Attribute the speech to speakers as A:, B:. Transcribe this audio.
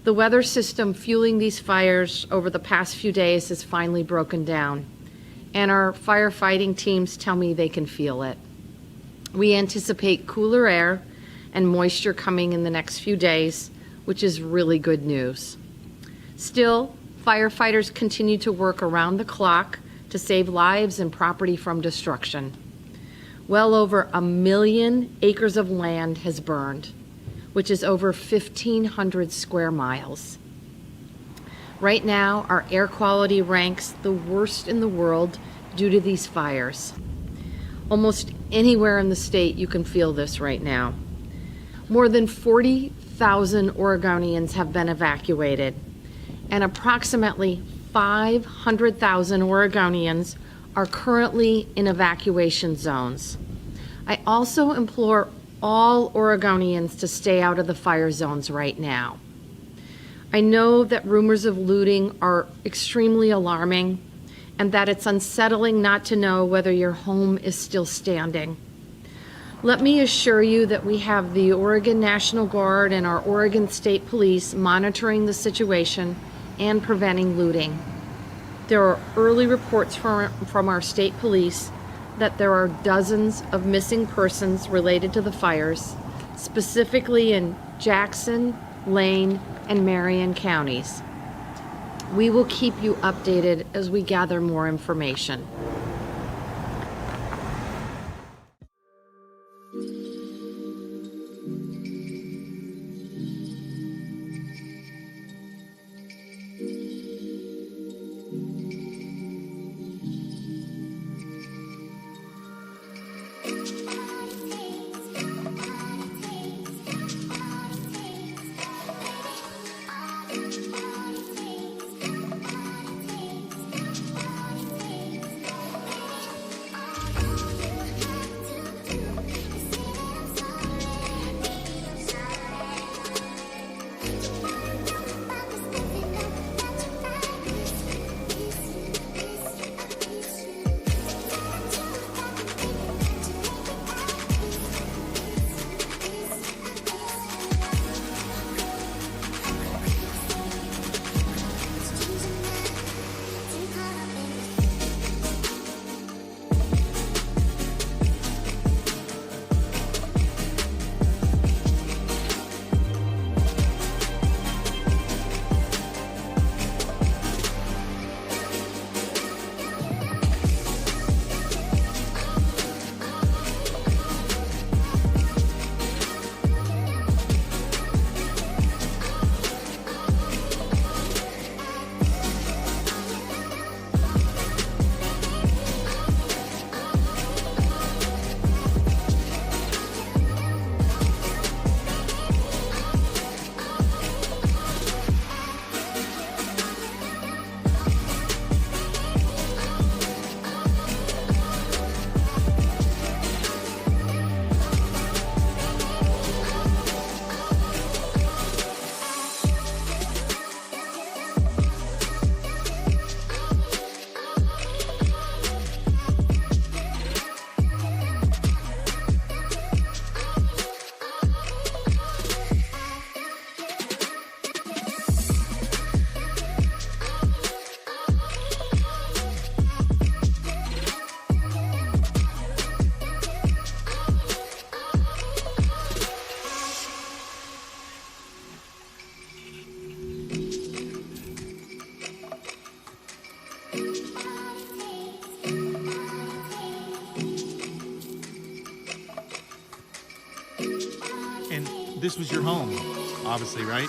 A: The weather system fueling these fires over the past few days has finally broken down, and our firefighting teams tell me they can feel it. We anticipate cooler air and moisture coming in the next few days, which is really good news. Still, firefighters continue to work around the clock to save lives and property from destruction. Well over 1 million acres of land has burned, which is over 1,500 square miles. Right now, our air quality ranks the worst in the world due to these fires. Almost anywhere in the state you can feel this right now. More than 40,000 Oregonians have been evacuated, and approximately 500,000 Oregonians are currently in evacuation zones. I also implore all Oregonians to stay out of the fire zones right now. I know that rumors of looting are extremely alarming and that it's unsettling not to know whether your home is still standing. Let me assure you that we have the Oregon National Guard and our Oregon State Police monitoring the situation and preventing looting. There are early reports from our state police that there are dozens of missing persons related to the fires, specifically in Jackson, Lane, and Marion counties. We will keep you updated as we gather more information.
B: This was your home, obviously, right?